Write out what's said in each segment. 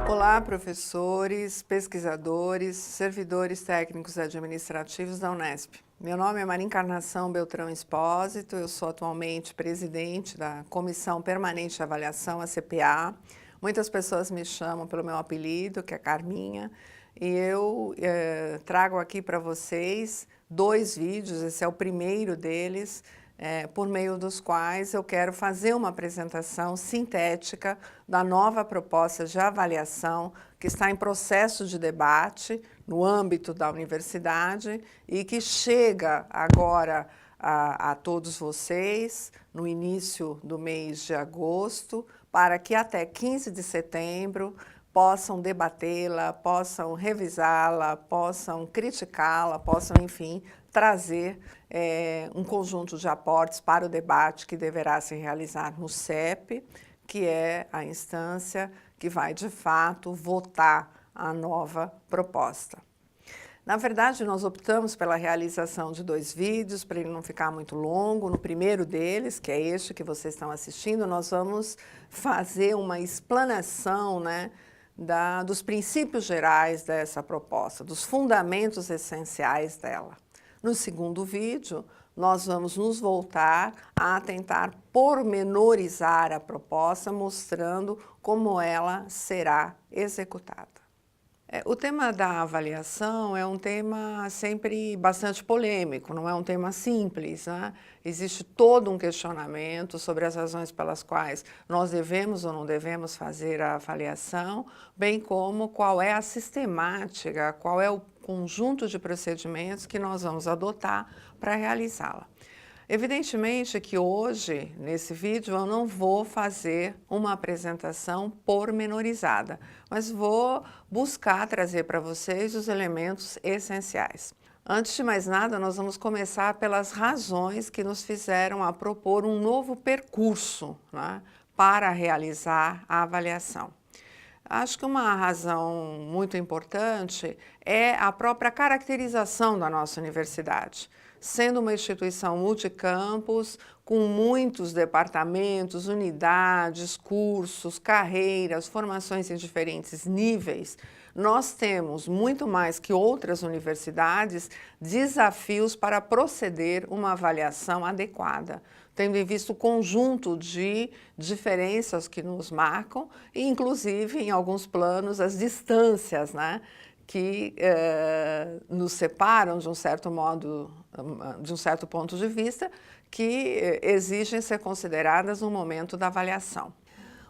Olá, professores, pesquisadores, servidores técnicos administrativos da Unesp. Meu nome é Maria Encarnação Beltrão Espósito, eu sou atualmente presidente da Comissão Permanente de Avaliação, a CPA. Muitas pessoas me chamam pelo meu apelido, que é Carminha, e eu trago aqui para vocês 2 vídeos, esse é o primeiro deles, por meio dos quais eu quero fazer uma apresentação sintética da nova proposta de avaliação que está em processo de debate no âmbito da universidade e que chega agora a todos vocês no início do mês de agosto, para que até 15 de setembro possam debatê-la, possam revisá-la, possam criticá-la, possam, enfim, trazer um conjunto de aportes para o debate que deverá se realizar no CEP, que é a instância que vai, de fato, votar a nova proposta. Na verdade, nós optamos pela realização de 2 vídeos, para ele não ficar muito longo. No primeiro deles, que é este que vocês estão assistindo, nós vamos fazer uma explanação, dos princípios gerais dessa proposta, dos fundamentos essenciais dela. No segundo vídeo, nós vamos nos voltar a tentar pormenorizar a proposta, mostrando como ela será executada. O tema da avaliação é um tema sempre bastante polêmico, não é um tema simples, né? Existe todo um questionamento sobre as razões pelas quais nós devemos ou não devemos fazer a avaliação, bem como qual é a sistemática, qual é o conjunto de procedimentos que nós vamos adotar para realizá-la. Evidentemente que hoje, nesse vídeo, eu não vou fazer uma apresentação pormenorizada, mas vou buscar trazer para vocês os elementos essenciais. Antes de mais nada, nós vamos começar pelas razões que nos fizeram a propor um novo percurso, para realizar a avaliação. Acho que uma razão muito importante é a própria caracterização da nossa universidade. Sendo uma instituição multicampus, com muitos departamentos, unidades, cursos, carreiras, formações em diferentes níveis, nós temos, muito mais que outras universidades, desafios para proceder uma avaliação adequada, tendo em vista o conjunto de diferenças que nos marcam e, inclusive, em alguns planos, as distâncias, que nos separam, de um certo modo, de um certo ponto de vista, que exigem ser consideradas no momento da avaliação.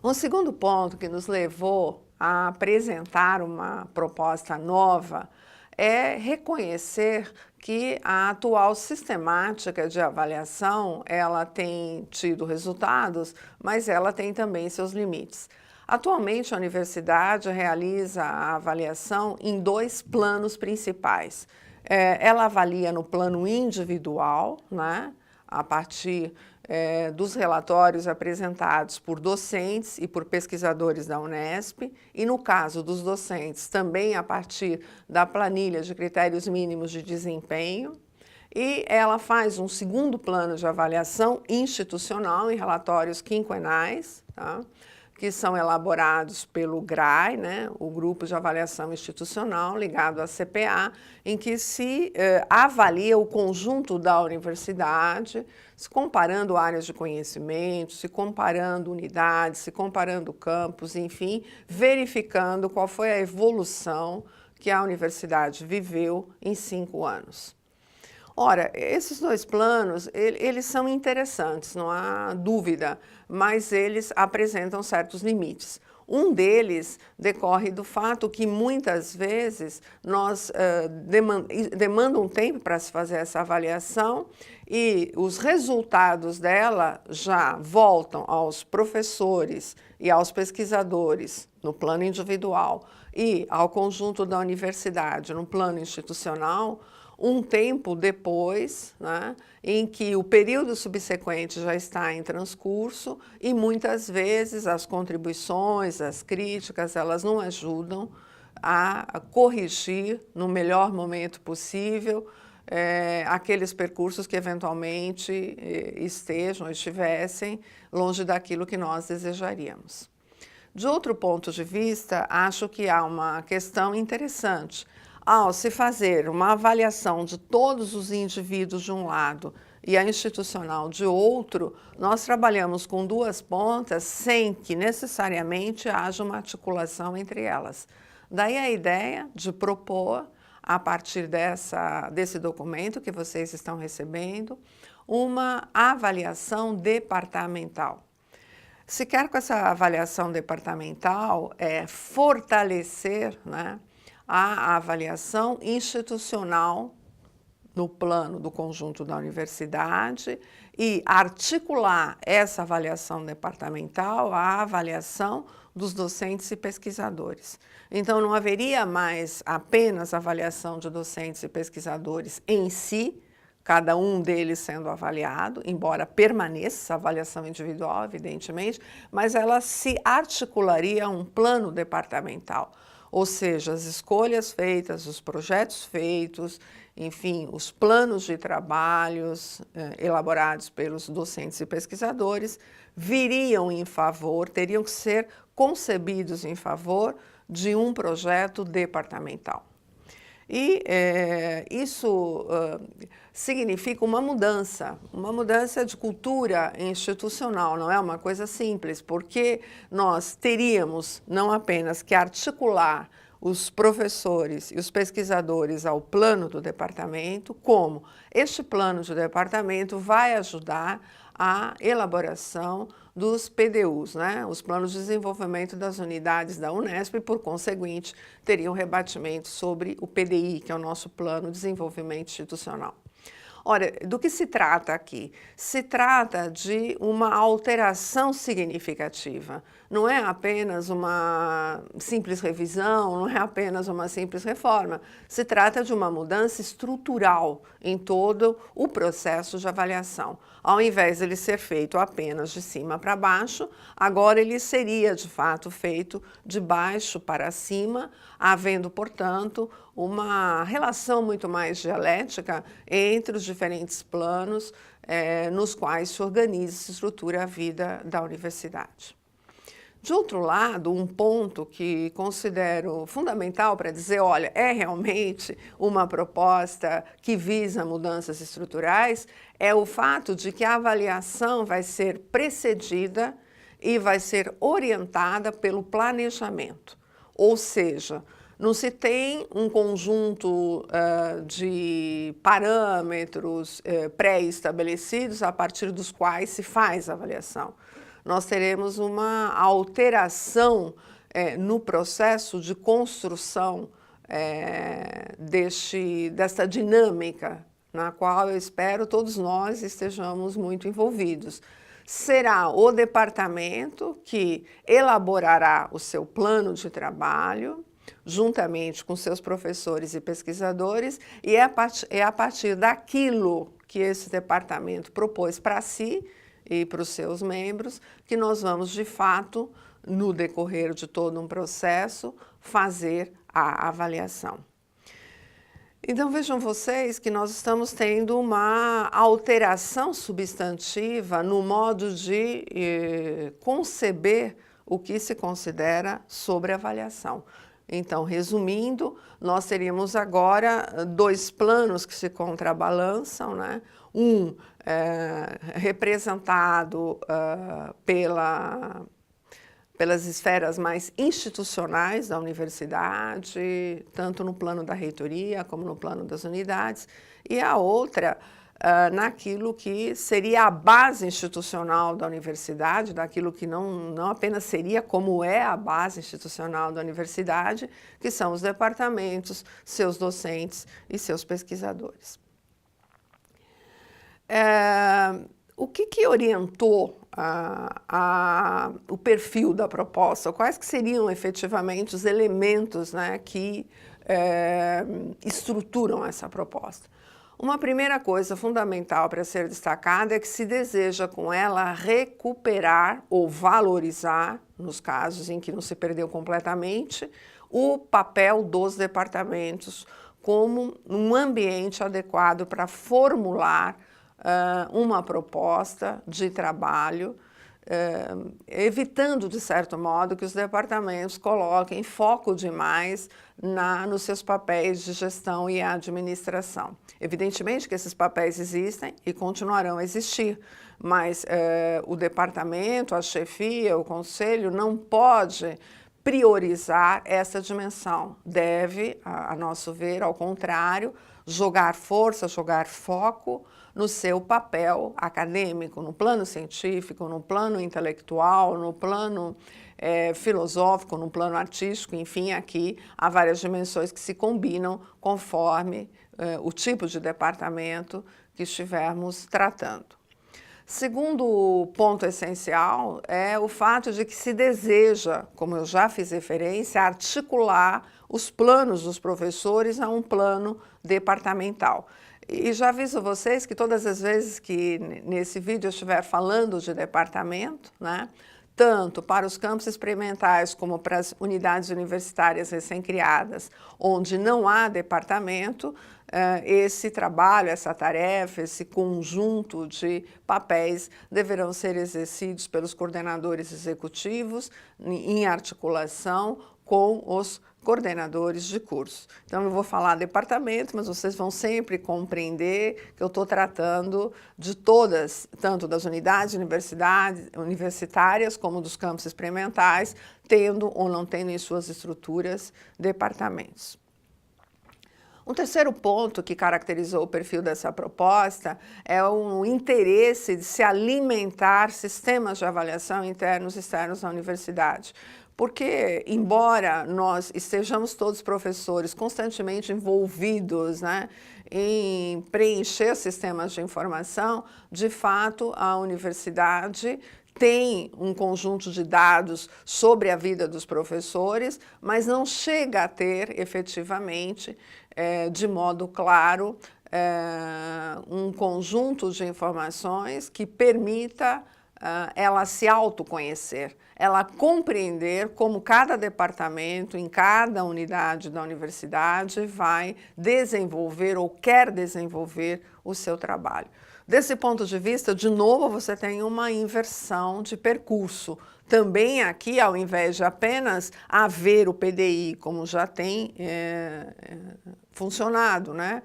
Um segundo ponto que nos levou a apresentar uma proposta nova é reconhecer que a atual sistemática de avaliação, ela tem tido resultados, mas ela tem também seus limites. Atualmente, a universidade realiza a avaliação em 2 planos principais. Ela avalia no plano individual, a partir dos relatórios apresentados por docentes e por pesquisadores da Unesp, e no caso dos docentes, também a partir da planilha de critérios mínimos de desempenho, e ela faz um segundo plano de avaliação institucional em relatórios quinquenais, que são elaborados pelo GRAI, o Grupo de Avaliação Institucional, ligado à CPA, em que se avalia o conjunto da universidade, se comparando áreas de conhecimento, se comparando unidades, se comparando campos, enfim, verificando qual foi a evolução que a universidade viveu em 5 anos. Ora, esses 2 planos, eles são interessantes, não há dúvida, mas eles apresentam certos limites. Um deles decorre do fato que muitas vezes nós demanda um tempo para se fazer essa avaliação e os resultados dela já voltam aos professores e aos pesquisadores no plano individual e ao conjunto da universidade no plano institucional, um tempo depois, em que o período subsequente já está em transcurso e muitas vezes as contribuições, as críticas, elas não ajudam a corrigir no melhor momento possível aqueles percursos que eventualmente estejam ou estivessem longe daquilo que nós desejaríamos. De outro ponto de vista, acho que há uma questão interessante. Ao se fazer uma avaliação de todos os indivíduos de um lado e a institucional de outro, nós trabalhamos com duas pontas sem que necessariamente haja uma articulação entre elas. Daí a ideia de propor, a partir desse documento que vocês estão recebendo, uma avaliação departamental. Se quer com essa avaliação departamental fortalecer, né, a avaliação institucional no plano do conjunto da universidade e articular essa avaliação departamental à avaliação dos docentes e pesquisadores. Então, não haveria mais apenas avaliação de docentes e pesquisadores em si, cada um deles sendo avaliado, embora permaneça a avaliação individual, evidentemente, mas ela se articularia a um plano departamental, ou seja, as escolhas feitas, os projetos feitos, enfim, os planos de trabalhos elaborados pelos docentes e pesquisadores viriam em favor, teriam que ser concebidos em favor de um projeto departamental. E isso significa uma mudança de cultura institucional, não é uma coisa simples, porque nós teríamos não apenas que articular os professores e os pesquisadores ao plano do departamento, como este plano de departamento vai ajudar a elaboração dos PDUs, né? Os planos de desenvolvimento das unidades da Unesp, e, por conseguinte, teriam rebatimento sobre o PDI, que é o nosso Plano de Desenvolvimento Institucional. Ora, do que se trata aqui? Se trata de uma alteração significativa. Não é apenas uma simples revisão, não é apenas uma simples reforma. Se trata de uma mudança estrutural em todo o processo de avaliação. Ao invés de ele ser feito apenas de cima para baixo, agora ele seria, de fato, feito de baixo para cima, havendo, portanto, uma relação muito mais dialética entre os diferentes planos nos quais se organiza e se estrutura a vida da universidade. De outro lado, um ponto que considero fundamental para dizer, olha, é realmente uma proposta que visa mudanças estruturais, é o fato de que a avaliação vai ser precedida e vai ser orientada pelo planejamento. Ou seja, não se tem um conjunto de parâmetros pré-estabelecidos a partir dos quais se faz a avaliação. Nós teremos uma alteração no processo de construção desta dinâmica, na qual eu espero todos nós estejamos muito envolvidos. Será o departamento que elaborará o seu plano de trabalho, juntamente com seus professores e pesquisadores, e é a partir daquilo que esse departamento propôs para si e para os seus membros, que nós vamos, de fato, no decorrer de todo um processo, fazer a avaliação. Então, vejam vocês que nós estamos tendo uma alteração substantiva no modo de conceber o que se considera sobre avaliação. Então, resumindo, nós teríamos agora dois planos que se contrabalançam, né? Um representado pelas esferas mais institucionais da universidade, tanto no plano da reitoria como no plano das unidades, e a outra naquilo que seria a base institucional da universidade, daquilo que não apenas seria, como é a base institucional da universidade, que são os departamentos, seus docentes e seus pesquisadores. O que orientou o perfil da proposta? Quais que seriam efetivamente os elementos, né, que estruturam essa proposta? Uma primeira coisa fundamental para ser destacada é que se deseja com ela recuperar ou valorizar, nos casos em que não se perdeu completamente, o papel dos departamentos como um ambiente adequado para formular uma proposta de trabalho, evitando, de certo modo, que os departamentos coloquem foco demais nos seus papéis de gestão e administração. Evidentemente que esses papéis existem e continuarão a existir, mas o departamento, a chefia, o conselho não pode priorizar essa dimensão. Deve, a nosso ver, ao contrário, jogar força, jogar foco no seu papel acadêmico, no plano científico, no plano intelectual, no plano filosófico, no plano artístico, enfim, aqui há várias dimensões que se combinam conforme o tipo de departamento que estivermos tratando. Segundo ponto essencial é o fato de que se deseja, como eu já fiz referência, articular os planos dos professores a um plano departamental. E já aviso vocês que todas as vezes que nesse vídeo eu estiver falando de departamento, né, tanto para os campos experimentais como para as unidades universitárias recém-criadas, onde não há departamento, esse trabalho, essa tarefa, esse conjunto de papéis deverão ser exercidos pelos coordenadores executivos em articulação com os coordenadores de curso. Então, eu vou falar departamento, mas vocês vão sempre compreender que eu estou tratando de todas, tanto das unidades universitárias como dos campos experimentais, tendo ou não tendo em suas estruturas departamentos. Um terceiro ponto que caracterizou o perfil dessa proposta é o interesse de se alimentar sistemas de avaliação internos e externos na universidade. Porque, embora nós estejamos todos professores constantemente envolvidos, né, em preencher sistemas de informação, de fato, a universidade tem um conjunto de dados sobre a vida dos professores, mas não chega a ter, efetivamente, de modo claro, um conjunto de informações que permita ela se autoconhecer, ela compreender como cada departamento, em cada unidade da universidade, vai desenvolver ou quer desenvolver o seu trabalho. Desse ponto de vista, de novo, você tem uma inversão de percurso. Também aqui, ao invés de apenas haver o PDI, como já tem funcionado, né?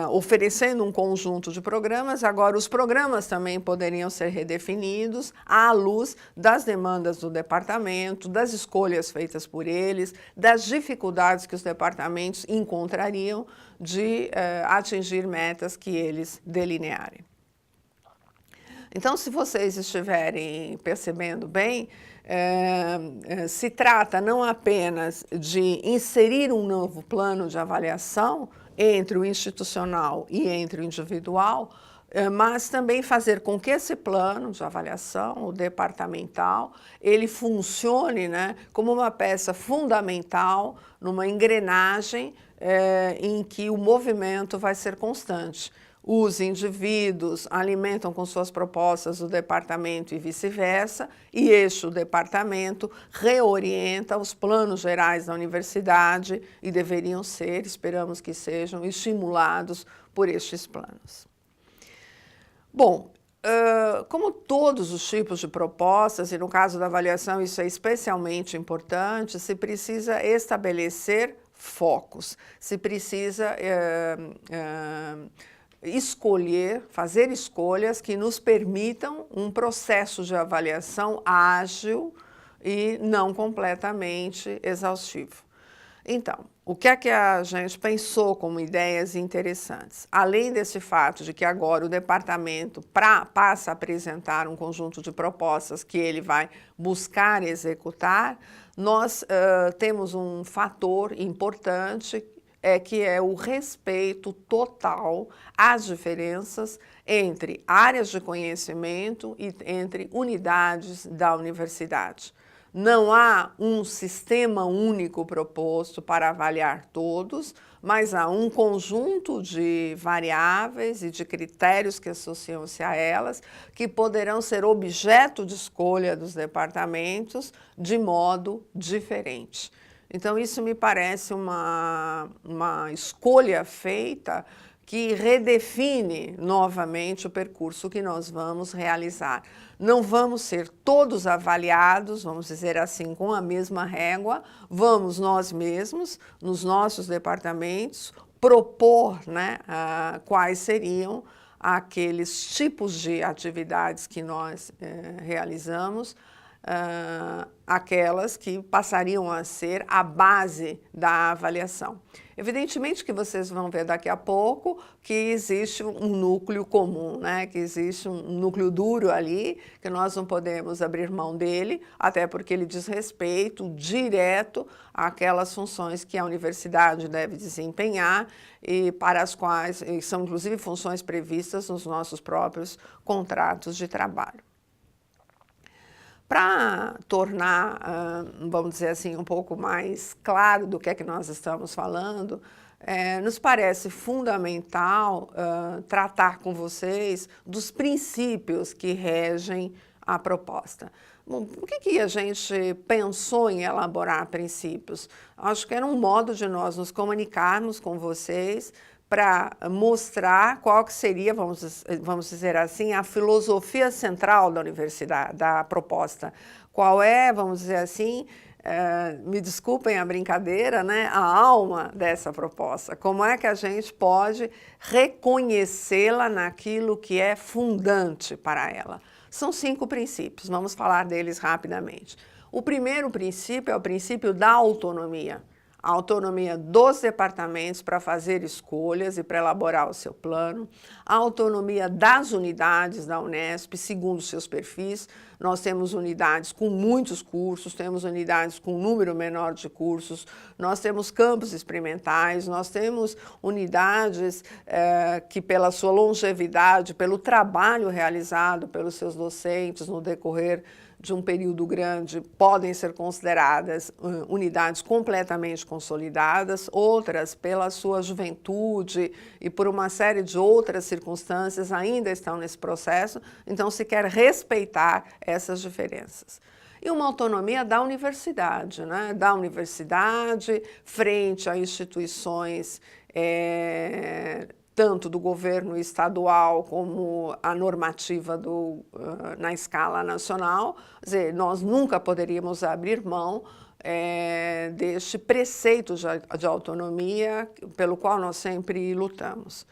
Oferecendo um conjunto de programas, agora os programas também poderiam ser redefinidos à luz das demandas do departamento, das escolhas feitas por eles, das dificuldades que os departamentos encontrariam de atingir metas que eles delinearem. Então, se vocês estiverem percebendo bem, se trata não apenas de inserir um novo plano de avaliação entre o institucional e entre o individual, mas também fazer com que esse plano de avaliação, o departamental, ele funcione, né, como uma peça fundamental numa engrenagem em que o movimento vai ser constante. Os indivíduos alimentam com suas propostas o departamento e vice-versa, e o departamento reorienta os planos gerais da universidade e deveriam ser, esperamos que sejam, estimulados por estes planos. Bom, como todos os tipos de propostas, e no caso da avaliação isso é especialmente importante, se precisa estabelecer focos, se precisa escolher, fazer escolhas que nos permitam um processo de avaliação ágil e não completamente exaustivo. Então, o que é que a gente pensou como ideias interessantes? Além desse fato de que agora o departamento passa a apresentar um conjunto de propostas que ele vai buscar executar, nós temos um fator importante que é o respeito total às diferenças entre áreas de conhecimento e entre unidades da universidade. Não há um sistema único proposto para avaliar todos, mas há um conjunto de variáveis e de critérios que associam-se a elas, que poderão ser objeto de escolha dos departamentos de modo diferente. Então, isso me parece uma escolha feita que redefine novamente o percurso que nós vamos realizar. Não vamos ser todos avaliados, vamos dizer assim, com a mesma régua, vamos nós mesmos, nos nossos departamentos, propor, né, quais seriam aqueles tipos de atividades que nós realizamos, aquelas que passariam a ser a base da avaliação. Evidentemente que vocês vão ver daqui a pouco que existe um núcleo comum, né? Que existe um núcleo duro ali, que nós não podemos abrir mão dele, até porque ele diz respeito direto àquelas funções que a universidade deve desempenhar e para as quais são inclusive funções previstas nos nossos próprios contratos de trabalho. Para tornar, vamos dizer assim, um pouco mais claro do que é que nós estamos falando, nos parece fundamental tratar com vocês dos princípios que regem a proposta. Bom, por que a gente pensou em elaborar princípios? Acho que era um modo de nós nos comunicarmos com vocês para mostrar qual que seria, vamos dizer assim, a filosofia central da universidade, da proposta. Qual é, vamos dizer assim, me desculpem a brincadeira, né, a alma dessa proposta. Como é que a gente pode reconhecê-la naquilo que é fundante para ela? São 5 princípios, vamos falar deles rapidamente. O primeiro princípio é o princípio da autonomia. A autonomia dos departamentos para fazer escolhas e para elaborar o seu plano, a autonomia das unidades da Unesp, segundo seus perfis. Nós temos unidades com muitos cursos, temos unidades com um número menor de cursos, nós temos campos experimentais, nós temos unidades que, pela sua longevidade, pelo trabalho realizado pelos seus docentes no decorrer de um período grande, podem ser consideradas unidades completamente consolidadas, outras, pela sua juventude e por uma série de outras circunstâncias, ainda estão nesse processo, então se quer respeitar essas diferenças. E uma autonomia da universidade, né? Da universidade frente a instituições tanto do governo estadual como a normativa na escala nacional. Quer dizer, nós nunca poderíamos abrir mão deste preceito de autonomia pelo qual nós sempre lutamos.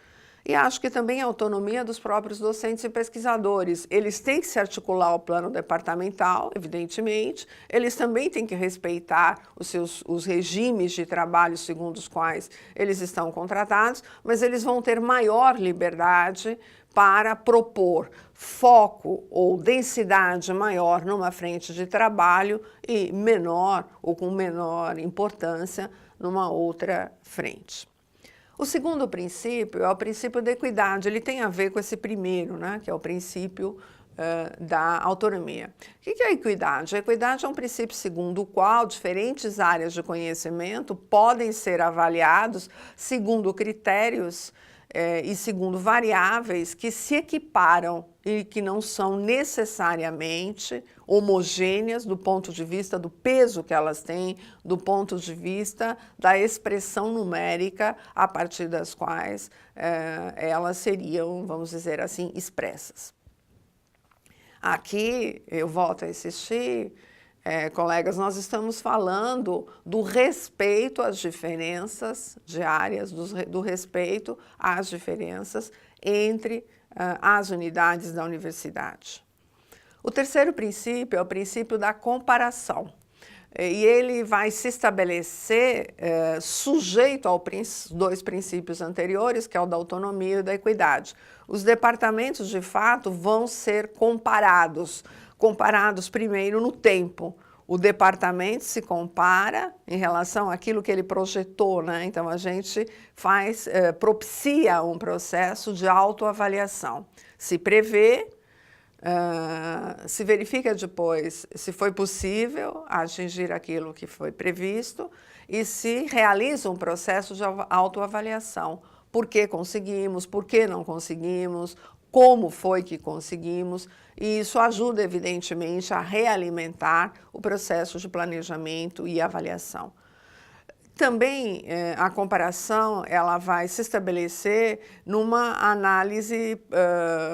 E acho que também a autonomia dos próprios docentes e pesquisadores. Eles têm que se articular ao plano departamental, evidentemente, eles também têm que respeitar os regimes de trabalho segundo os quais eles estão contratados, mas eles vão ter maior liberdade para propor foco ou densidade maior numa frente de trabalho e menor ou com menor importância numa outra frente. O segundo princípio é o princípio da equidade, ele tem a ver com esse primeiro, né, que é o princípio da autonomia. O que é a equidade? A equidade é um princípio segundo o qual diferentes áreas de conhecimento podem ser avaliados segundo critérios e segundo variáveis que se equiparam e que não são necessariamente homogêneas do ponto de vista do peso que elas têm, do ponto de vista da expressão numérica a partir das quais elas seriam, vamos dizer assim, expressas. Aqui, eu volto a insistir, colegas, nós estamos falando do respeito às diferenças de áreas, do respeito às diferenças entre as unidades da universidade. O terceiro princípio é o princípio da comparação. E ele vai se estabelecer sujeito aos 2 princípios anteriores, que é o da autonomia e da equidade. Os departamentos, de fato, vão ser comparados primeiro no tempo. O departamento se compara em relação àquilo que ele projetou, né? Então, a gente propicia um processo de autoavaliação. Se prevê, se verifica depois se foi possível atingir aquilo que foi previsto e se realiza um processo de autoavaliação. Por que conseguimos, por que não conseguimos, como foi que conseguimos, e isso ajuda, evidentemente, a realimentar o processo de planejamento e avaliação. também a comparação ela vai se estabelecer numa análise,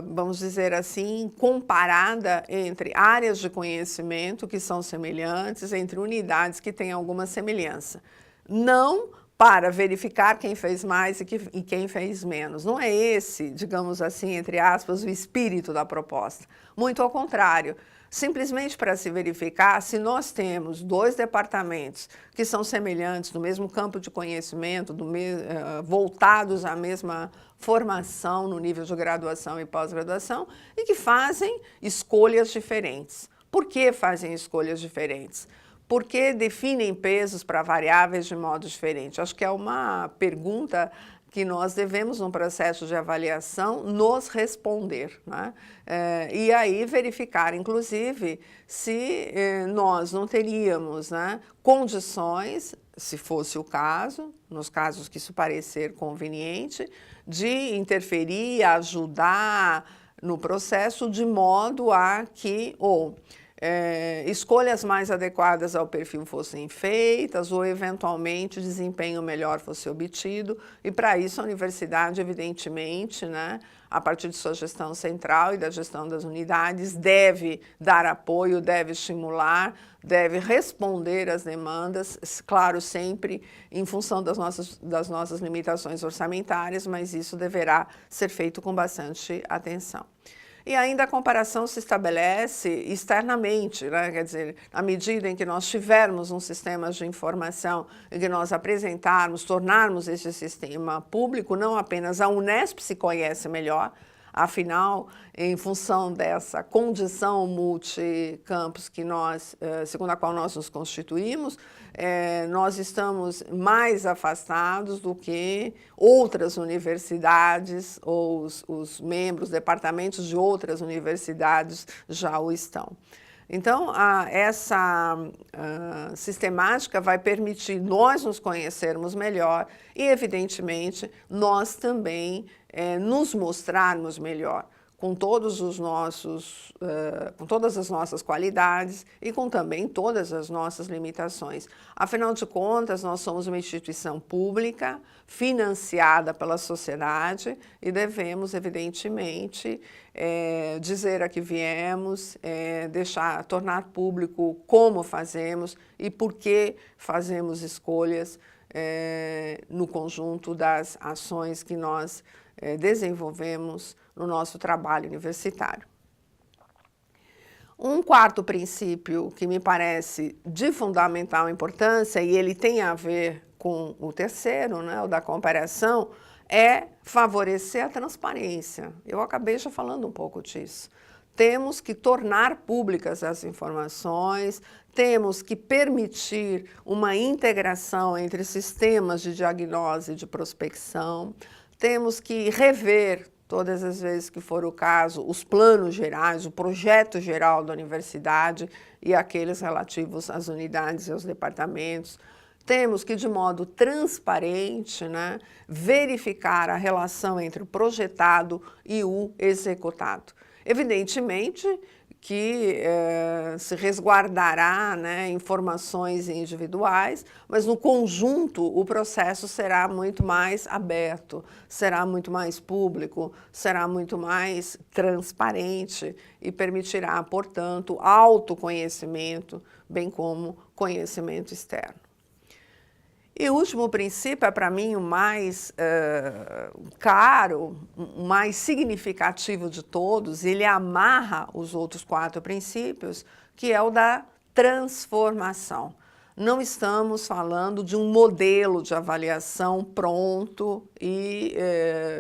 vamos dizer assim, comparada entre áreas de conhecimento que são semelhantes, entre unidades que têm alguma semelhança. Não para verificar quem fez mais e quem fez menos. Não é esse, digamos assim, entre aspas, o espírito da proposta. Muito ao contrário. Simplesmente para se verificar se nós temos dois departamentos que são semelhantes, no mesmo campo de conhecimento, voltados à mesma formação no nível de graduação e pós-graduação, e que fazem escolhas diferentes. Por que fazem escolhas diferentes? Porque definem pesos para variáveis de modo diferente? Acho que é uma pergunta que nós devemos, num processo de avaliação, nos responder, né? E aí verificar, inclusive, se nós não teríamos, né, condições, se fosse o caso, nos casos que isso parecer conveniente, de interferir, ajudar no processo de modo a que, escolhas mais adequadas ao perfil fossem feitas ou, eventualmente, desempenho melhor fosse obtido. E, para isso, a universidade, evidentemente, né, a partir de sua gestão central e da gestão das unidades, deve dar apoio, deve estimular, deve responder às demandas, claro, sempre em função das nossas limitações orçamentárias, mas isso deverá ser feito com bastante atenção. E ainda a comparação se estabelece externamente, né? Quer dizer, à medida em que nós tivermos um sistema de informação, em que nós apresentarmos, tornarmos esse sistema público, não apenas a Unesp se conhece melhor, afinal, em função dessa condição multicampus que nós, segundo a qual nós nos constituímos, nós estamos mais afastados do que outras universidades ou os membros, departamentos de outras universidades já o estão. Então, essa sistemática vai permitir nós nos conhecermos melhor e, evidentemente, nós também nos mostrarmos melhor, com todas as nossas qualidades e com também todas as nossas limitações. Afinal de contas, nós somos uma instituição pública, financiada pela sociedade e devemos, evidentemente, dizer a que viemos, tornar público como fazemos e por que fazemos escolhas no conjunto das ações que nós desenvolvemos no nosso trabalho universitário. Um quarto princípio que me parece de fundamental importância, e ele tem a ver com o terceiro, né, o da comparação, é favorecer a transparência. Eu acabei já falando um pouco disso. Temos que tornar públicas as informações, temos que permitir uma integração entre sistemas de diagnose e de prospecção, temos que rever, todas as vezes que for o caso, os planos gerais, o projeto geral da universidade e aqueles relativos às unidades e aos departamentos. Temos que, de modo transparente, né, verificar a relação entre o projetado e o executado. Evidentemente que se resguardará, né, informações individuais, mas no conjunto o processo será muito mais aberto, será muito mais público, será muito mais transparente e permitirá, portanto, autoconhecimento, bem como conhecimento externo. E o último princípio é, para mim, o mais caro, o mais significativo de todos, ele amarra os outros 4 princípios, que é o da transformação. Não estamos falando de um modelo de avaliação pronto e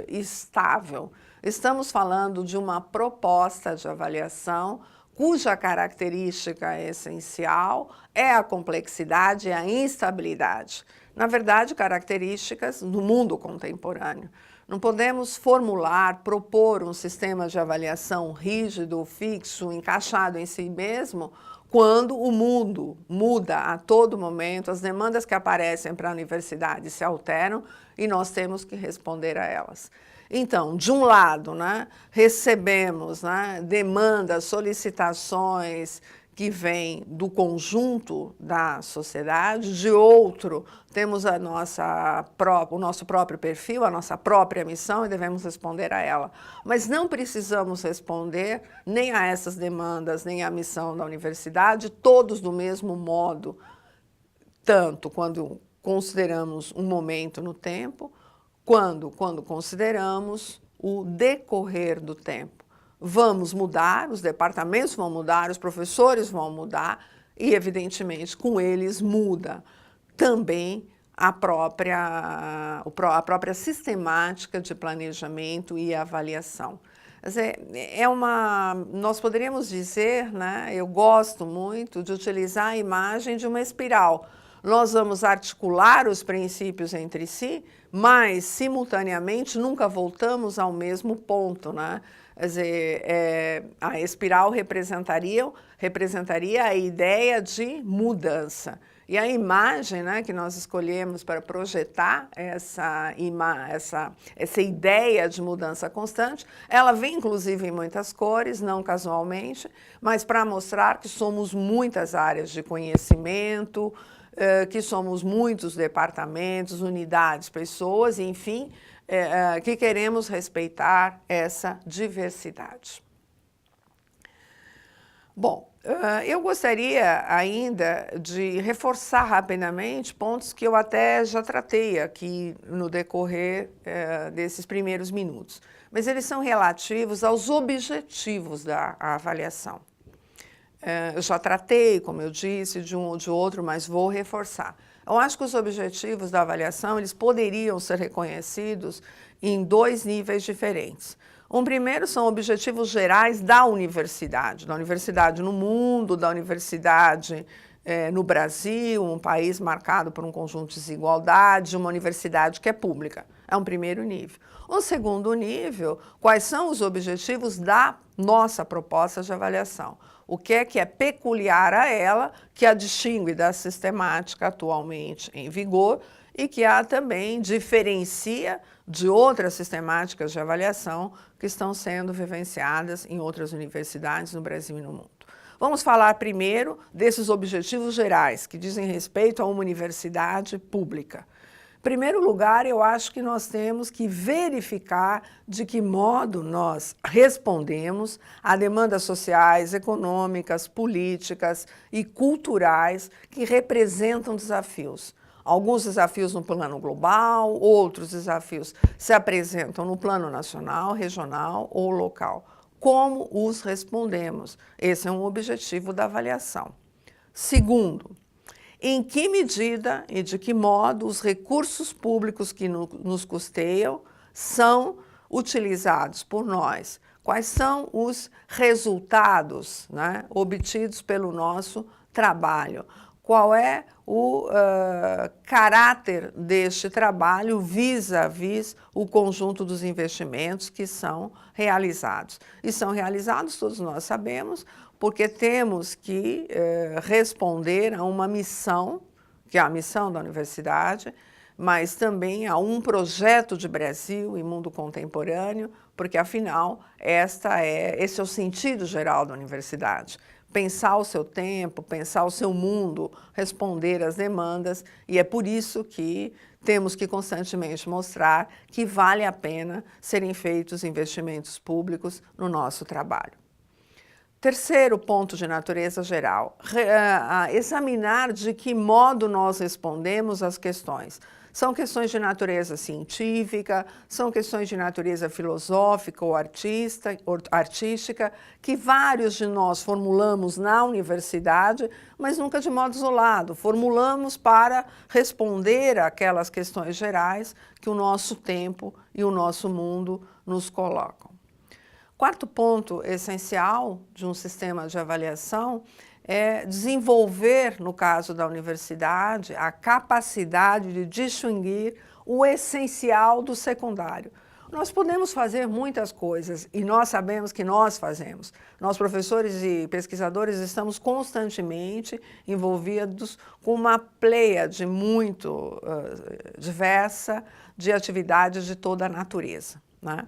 estável. Estamos falando de uma proposta de avaliação cuja característica essencial é a complexidade e a instabilidade. Na verdade, características do mundo contemporâneo. Não podemos formular, propor um sistema de avaliação rígido, fixo, encaixado em si mesmo, quando o mundo muda a todo momento, as demandas que aparecem para a universidade se alteram e nós temos que responder a elas. Então, de um lado, né, recebemos, né, demandas, solicitações que vem do conjunto da sociedade, de outro, temos o nosso próprio perfil, a nossa própria missão e devemos responder a ela. Mas não precisamos responder nem a essas demandas, nem à missão da universidade, todos do mesmo modo, tanto quando consideramos um momento no tempo, quando consideramos o decorrer do tempo. Vamos mudar, os departamentos vão mudar, os professores vão mudar e, evidentemente, com eles muda também a própria sistemática de planejamento e avaliação. Quer dizer, nós poderíamos dizer, né, eu gosto muito de utilizar a imagem de uma espiral. Nós vamos articular os princípios entre si, mas, simultaneamente, nunca voltamos ao mesmo ponto, né? Quer dizer, a espiral representaria a ideia de mudança. E a imagem, né, que nós escolhemos para projetar essa ideia de mudança constante, ela vem inclusive em muitas cores, não casualmente, mas para mostrar que somos muitas áreas de conhecimento, que somos muitos departamentos, unidades, pessoas, enfim, que queremos respeitar essa diversidade. Bom, eu gostaria ainda de reforçar rapidamente pontos que eu até já tratei aqui no decorrer desses primeiros minutos, mas eles são relativos aos objetivos da avaliação. Eu já tratei, como eu disse, de um ou de outro, mas vou reforçar. Eu acho que os objetivos da avaliação eles poderiam ser reconhecidos em dois níveis diferentes. Um primeiro são objetivos gerais da universidade no mundo, da universidade no Brasil, um país marcado por um conjunto de desigualdade, uma universidade que é pública. É um primeiro nível. Um segundo nível, quais são os objetivos da nossa proposta de avaliação? O que é peculiar a ela, que a distingue da sistemática atualmente em vigor e que a também diferencia de outras sistemáticas de avaliação que estão sendo vivenciadas em outras universidades no Brasil e no mundo. Vamos falar primeiro desses objetivos gerais, que dizem respeito a uma universidade pública. Em primeiro lugar, eu acho que nós temos que verificar de que modo nós respondemos a demandas sociais, econômicas, políticas e culturais que representam desafios. Alguns desafios no plano global, outros desafios se apresentam no plano nacional, regional ou local. Como os respondemos? Esse é um objetivo da avaliação. Segundo, em que medida e de que modo os recursos públicos que nos custeiam são utilizados por nós? Quais são os resultados, né, obtidos pelo nosso trabalho? Qual é o caráter deste trabalho vis-à-vis o conjunto dos investimentos que são realizados? E são realizados, todos nós sabemos, porque temos que responder a uma missão, que é a missão da universidade, mas também a um projeto de Brasil e mundo contemporâneo, porque, afinal, esse é o sentido geral da universidade. Pensar o seu tempo, pensar o seu mundo, responder às demandas, e é por isso que temos que constantemente mostrar que vale a pena serem feitos investimentos públicos no nosso trabalho. Terceiro ponto de natureza geral, examinar de que modo nós respondemos às questões. São questões de natureza científica, são questões de natureza filosófica ou artística, que vários de nós formulamos na universidade, mas nunca de modo isolado. Formulamos para responder àquelas questões gerais que o nosso tempo e o nosso mundo nos colocam. Quarto ponto essencial de um sistema de avaliação é desenvolver, no caso da universidade, a capacidade de distinguir o essencial do secundário. Nós podemos fazer muitas coisas e nós sabemos que nós fazemos. Nós, professores e pesquisadores, estamos constantemente envolvidos com uma pleiade muito diversa de atividades de toda a natureza, né?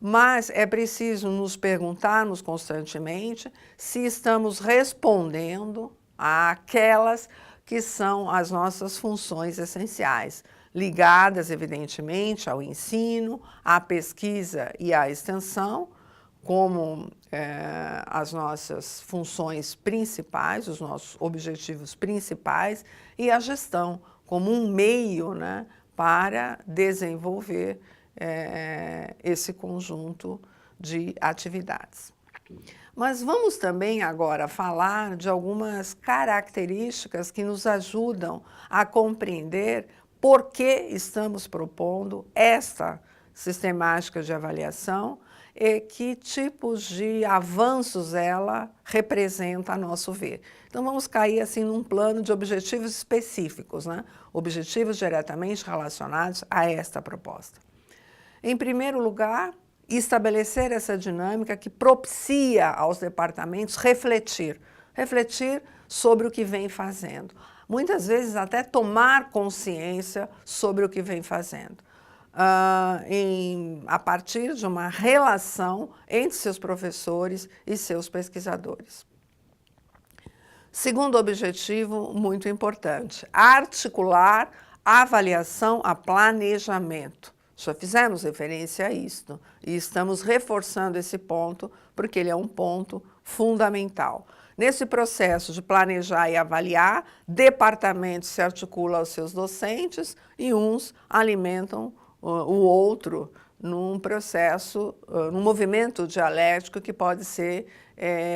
mas é preciso nos perguntarmos constantemente se estamos respondendo àquelas que são as nossas funções essenciais, ligadas, evidentemente, ao ensino, à pesquisa e à extensão, como as nossas funções principais, os nossos objetivos principais, e a gestão como um meio, né, para desenvolver esse conjunto de atividades. Mas vamos também agora falar de algumas características que nos ajudam a compreender por que estamos propondo esta sistemática de avaliação e que tipos de avanços ela representa a nosso ver. Então vamos cair assim num plano de objetivos específicos, né? Objetivos diretamente relacionados a esta proposta. Em primeiro lugar, estabelecer essa dinâmica que propicia aos departamentos refletir sobre o que vem fazendo. Muitas vezes até tomar consciência sobre o que vem fazendo. A partir de uma relação entre seus professores e seus pesquisadores. Segundo objetivo, muito importante, articular a avaliação a planejamento. Já fizemos referência a isto e estamos reforçando esse ponto porque ele é um ponto fundamental. Nesse processo de planejar e avaliar, departamentos se articulam aos seus docentes e uns alimentam o outro num processo, num movimento dialético que pode ser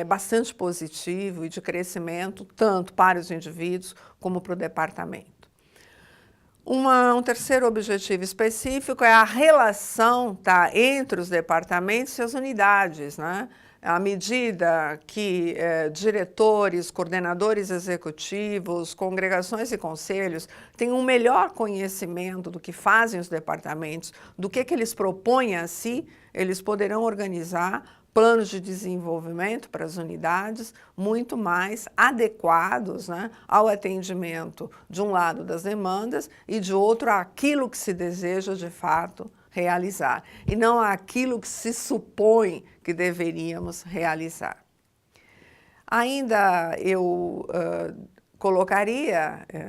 bastante positivo e de crescimento, tanto para os indivíduos como para o departamento. Um terceiro objetivo específico é a relação entre os departamentos e as unidades, né? À medida que diretores, coordenadores executivos, congregações e conselhos têm um melhor conhecimento do que fazem os departamentos, do que eles propõem a si, eles poderão organizar planos de desenvolvimento para as unidades muito mais adequados, né, ao atendimento, de um lado, das demandas e, de outro, àquilo que se deseja, de fato, realizar, e não àquilo que se supõe que deveríamos realizar. Ainda eu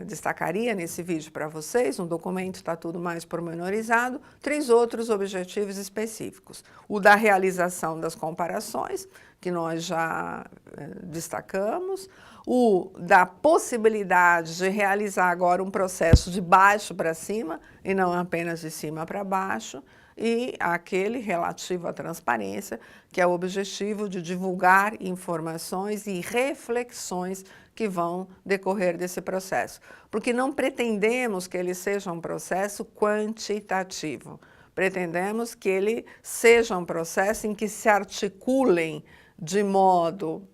destacaria nesse vídeo para vocês, no documento está tudo mais pormenorizado, 3 outros objetivos específicos. O da realização das comparações, que nós já destacamos, o da possibilidade de realizar agora um processo de baixo para cima e não apenas de cima para baixo, e aquele relativo à transparência, que é o objetivo de divulgar informações e reflexões que vão decorrer desse processo. Porque não pretendemos que ele seja um processo quantitativo, pretendemos que ele seja um processo em que se articulem de modo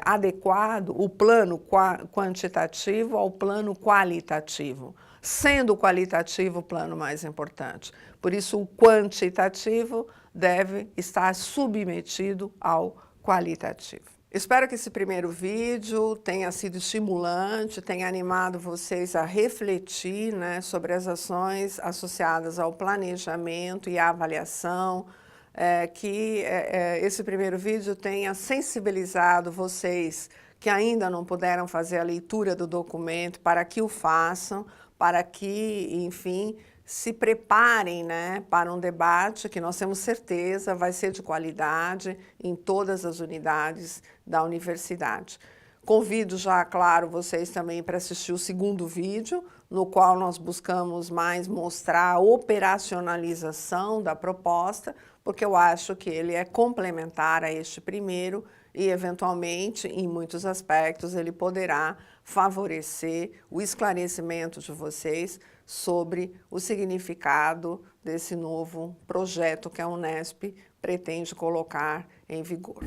adequado o plano quantitativo ao plano qualitativo, sendo o qualitativo o plano mais importante. Por isso, o quantitativo deve estar submetido ao qualitativo. Espero que esse primeiro vídeo tenha sido estimulante, tenha animado vocês a refletir, né, sobre as ações associadas ao planejamento e à avaliação, que esse primeiro vídeo tenha sensibilizado vocês que ainda não puderam fazer a leitura do documento para que o façam, para que, enfim, se preparem, né, para um debate que nós temos certeza vai ser de qualidade em todas as unidades da universidade. Convido já, claro, vocês também para assistir o segundo vídeo, no qual nós buscamos mais mostrar a operacionalização da proposta, porque eu acho que ele é complementar a este primeiro e, eventualmente, em muitos aspectos, ele poderá favorecer o esclarecimento de vocês sobre o significado desse novo projeto que a Unesp pretende colocar em vigor.